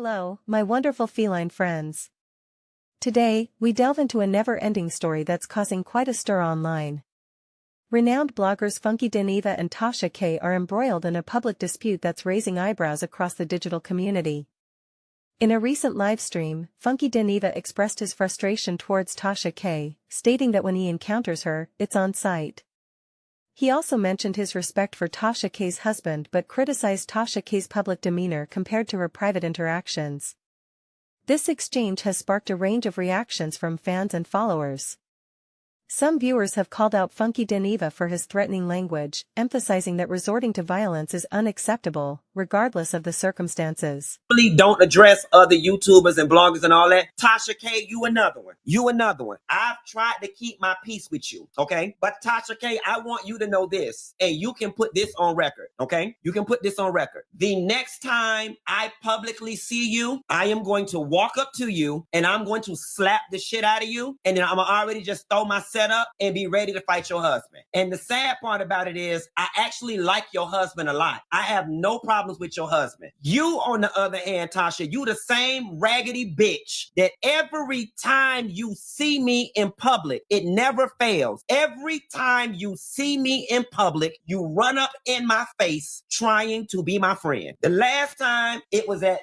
Hello, my wonderful feline friends. Today, we delve into a never-ending story that's causing quite a stir online. Renowned bloggers Funky Dineva and Tasha K are embroiled in a public dispute that's raising eyebrows across the digital community. In a recent livestream, Funky Dineva expressed his frustration towards Tasha K, stating that when he encounters her, it's on sight. He also mentioned his respect for Tasha K's husband but criticized Tasha K's public demeanor compared to her private interactions. This exchange has sparked a range of reactions from fans and followers. Some viewers have called out Funky Dineva for his threatening language, emphasizing that resorting to violence is unacceptable, regardless of the circumstances. Really don't address other YouTubers and bloggers and all that. Tasha K, you another one. You another one. I've tried to keep my peace with you, okay? But Tasha K, I want you to know this, and you can put this on record, okay? You can put this on record. The next time I publicly see you, I am going to walk up to you, and I'm going to slap the shit out of you, and then I'm already just throw my setup and be ready to fight your husband. And the sad part about it is, I actually like your husband a lot. I have no problems with your husband. You, on the other hand, Tasha, you the same raggedy bitch that every time you see me in public, it never fails. Every time you see me in public, you run up in my face trying to be my friend. The last time it was at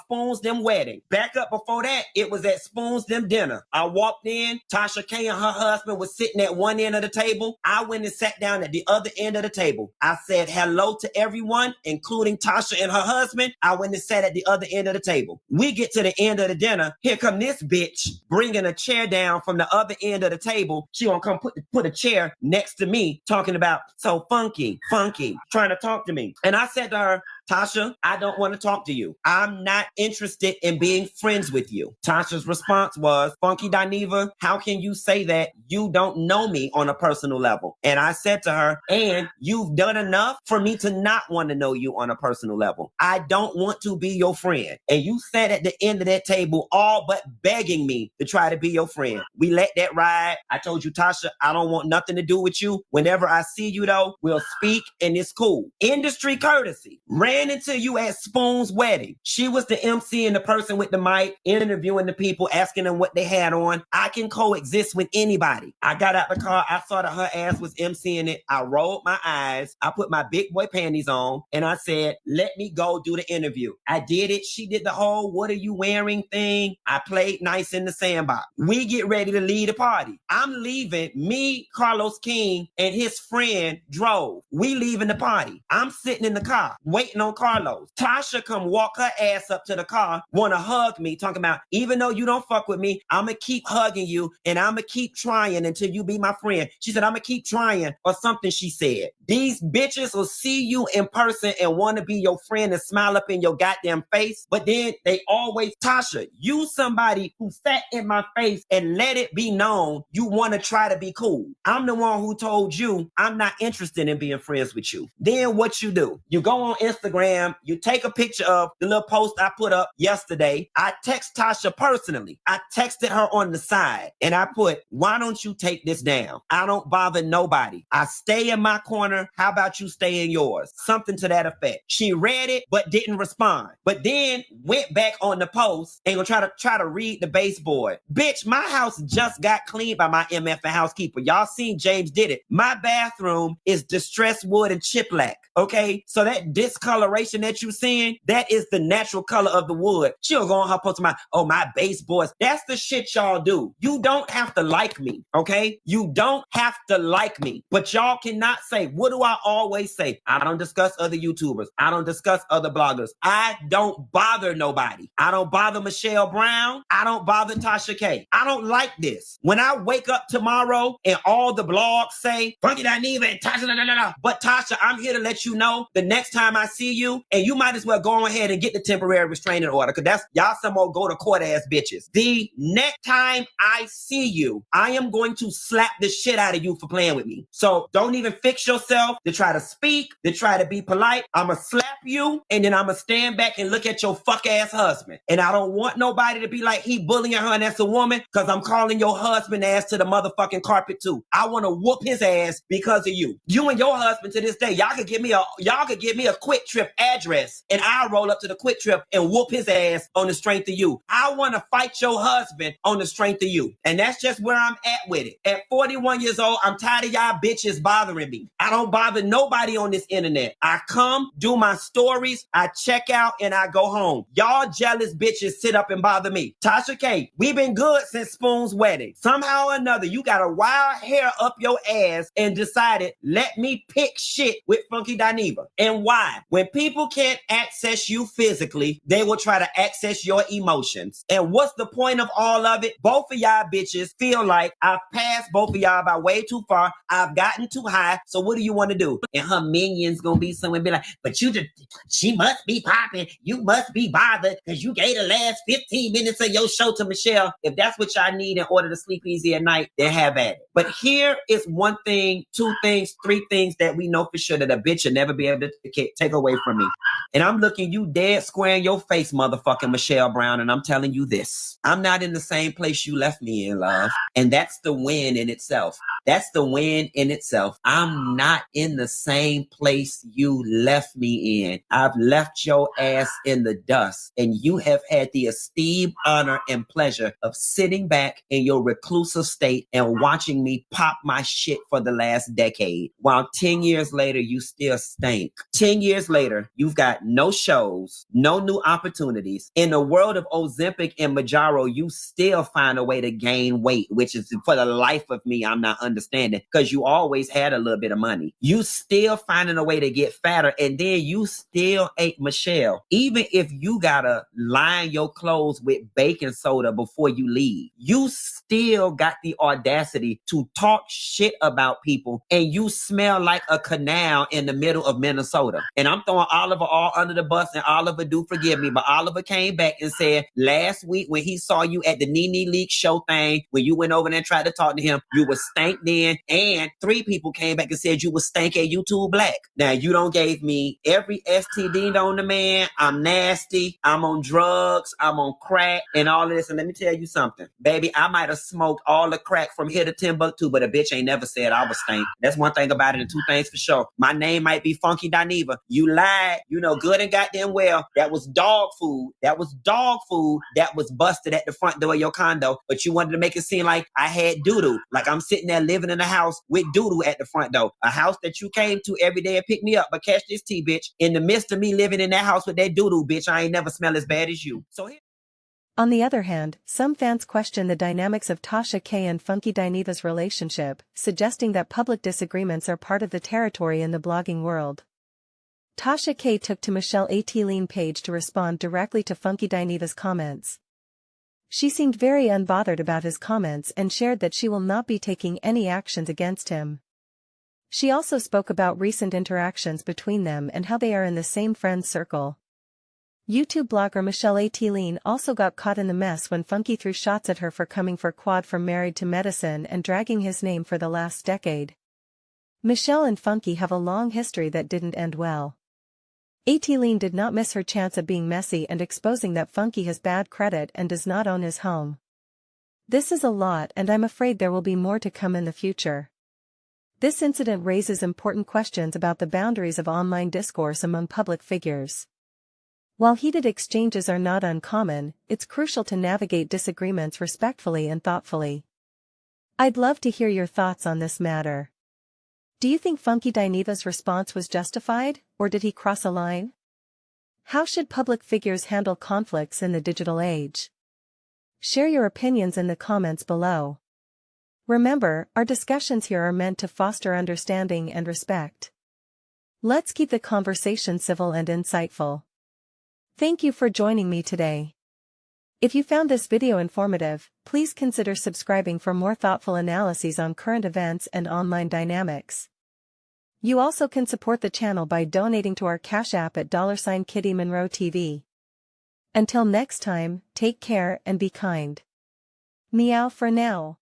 Spoons Them wedding. Back up before that, it was at Spoons Them dinner. I walked in, Tasha K and her husband was sitting at one end of the table. I went and sat down at the other end of the table. I said hello to everyone, including Tasha and her husband. I went and sat at the other end of the table. We get to the end of the dinner. Here come this bitch bringing a chair down from the other end of the table. She gonna come put a chair next to me, talking about so funky, trying to talk to me. And I said to her, Tasha, I don't want to talk to you. I'm not interested in being friends with you. Tasha's response was, Funky Dineva, how can you say that? You don't know me on a personal level. And I said to her, and you've done enough for me to not want to know you on a personal level. I don't want to be your friend. And you sat at the end of that table all but begging me to try to be your friend. We let that ride. I told you, Tasha, I don't want nothing to do with you. Whenever I see you, though, we'll speak and it's cool. Industry courtesy. Ran into you at Spoon's wedding. She was the MC and the person with the mic, interviewing the people, asking them what they had on. I can coexist with anybody. I got out the car. I saw that her ass was MCing it. I rolled my eyes. I put my big boy panties on and I said, let me go do the interview. I did it. She did the whole what are you wearing thing. I played nice in the sandbox. We get ready to leave the party. I'm leaving. Me, Carlos King, and his friend drove. We leaving the party. I'm sitting in the car waiting on Carlos. Tasha come walk her ass up to the car, want to hug me, talking about, even though you don't fuck with me, I'm going to keep hugging you and I'm going to keep trying until you be my friend. She said, I'm going to keep trying or something she said. These bitches will see you in person and want to be your friend and smile up in your goddamn face. But then they always, Tasha, you somebody who sat in my face and let it be known you want to try to be cool. I'm the one who told you I'm not interested in being friends with you. Then what you do? You go on Instagram, you take a picture of the little post I put up yesterday. I text Tasha personally. I texted her on the side and I put, why don't you take this down? I don't bother nobody. I stay in my corner. How about you stay in yours? Something to that effect. She read it, but didn't respond. But then went back on the post and gonna try to read the baseboard. Bitch, my house just got cleaned by my MF and housekeeper. Y'all seen James did it. My bathroom is distressed wood and chiplac. Okay, so that discoloration that you seeing, that is the natural color of the wood. She'll go on her post my baseboards. That's the shit y'all do. You don't have to like me, okay? You don't have to like me. But y'all cannot say, what do I always say? I don't discuss other YouTubers. I don't discuss other bloggers. I don't bother nobody. I don't bother Michelle Brown. I don't bother Tasha K. I don't like this. When I wake up tomorrow and all the blogs say, Funky Dineva and Tasha, but Tasha, I'm here to let you know the next time I see you, and you might as well go ahead and get the temporary restraining order, because that's y'all some more go to court ass bitches. The next time I see you, I am going to slap the shit out of you for playing with me. So don't even fix yourself yourself, to try to speak, to try to be polite, I'ma slap you, and then I'ma stand back and look at your fuck ass husband. And I don't want nobody to be like, he bullying her and that's a woman, because I'm calling your husband ass to the motherfucking carpet too. I want to whoop his ass because of you. You and your husband to this day, y'all could give me a Quick Trip address, and I'll roll up to the Quick Trip and whoop his ass on the strength of you. I want to fight your husband on the strength of you. And that's just where I'm at with it. At 41 years old, I'm tired of y'all bitches bothering me. I don't bother nobody on this internet. I come, do my stories, I check out, and I go home. Y'all jealous bitches sit up and bother me. Tasha K, we been good since Spoon's wedding. Somehow or another, you got a wild hair up your ass and decided, let me pick shit with Funky Dineva. And why? When people can't access you physically, they will try to access your emotions. And what's the point of all of it? Both of y'all bitches feel like I've passed both of y'all by way too far. I've gotten too high. So what do you want to do? And her minions gonna be somewhere and be like, but you just, she must be popping. You must be bothered because you gave the last 15 minutes of your show to Michelle. If that's what y'all need in order to sleep easy at night, then have at it. But here is one thing, two things, three things that we know for sure that a bitch should never be able to take away from me. And I'm looking you dead square in your face, motherfucking Michelle Brown, and I'm telling you this. I'm not in the same place you left me in, love. And that's the win in itself. That's the win in itself. I'm not in the same place you left me in. I've left your ass in the dust, and you have had the esteem, honor, and pleasure of sitting back in your reclusive state and watching me pop my shit for the last decade. While 10 years later, you still stink. 10 years later, you've got no shows, no new opportunities. In the world of Ozempic and Mounjaro, you still find a way to gain weight, which is for the life of me, I'm not understanding, because you always had a little bit of money. You still finding a way to get fatter, and then you still ate Michelle. Even if you gotta line your clothes with baking soda before you leave, you still got the audacity to talk shit about people, and you smell like a canal in the middle of Minnesota. And I'm throwing Oliver all under the bus, and Oliver do forgive me, but Oliver came back and said last week when he saw you at the Nene Leak show thing, when you went over there and tried to talk to him, you was stank then, and 3 people came back and said you was stank at YouTube Black. Now you don't gave me every STD on the man. I'm nasty. I'm on drugs. I'm on crack and all of this. And let me tell you something, baby, I might have smoked all the crack from here to Timbuktu, but a bitch ain't never said I was stank. That's one thing about it, and 2 things for sure. My name might be Funky Dineva. You lied, you know good and goddamn well. That was dog food. That was dog food that was busted at the front door of your condo, but you wanted to make it seem like I had doo-doo, like I'm sitting there living in a house with doo-doo at the front door. A house that you came to every day and picked me up. But catch this tea, bitch. In the midst of me living in that house with that doo-doo, bitch, I ain't never smell as bad as you. So here. On the other hand, some fans question the dynamics of Tasha K and Funky Dineva's relationship, suggesting that public disagreements are part of the territory in the blogging world. Tasha K took to Michelle ATLien page to respond directly to Funky Dineva's comments. She seemed very unbothered about his comments and shared that she will not be taking any actions against him. She also spoke about recent interactions between them and how they are in the same friends circle. YouTube blogger Michelle ATLien also got caught in the mess when Funky threw shots at her for coming for quad from Married to Medicine and dragging his name for the last decade. Michelle and Funky have a long history that didn't end well. ATLien did not miss her chance of being messy and exposing that Funky has bad credit and does not own his home. This is a lot, and I'm afraid there will be more to come in the future. This incident raises important questions about the boundaries of online discourse among public figures. While heated exchanges are not uncommon, it's crucial to navigate disagreements respectfully and thoughtfully. I'd love to hear your thoughts on this matter. Do you think Funky Dineva's response was justified, or did he cross a line? How should public figures handle conflicts in the digital age? Share your opinions in the comments below. Remember, our discussions here are meant to foster understanding and respect. Let's keep the conversation civil and insightful. Thank you for joining me today. If you found this video informative, please consider subscribing for more thoughtful analyses on current events and online dynamics. You also can support the channel by donating to our Cash App at $Kitty Monroe TV. Until next time, take care and be kind. Meow for now.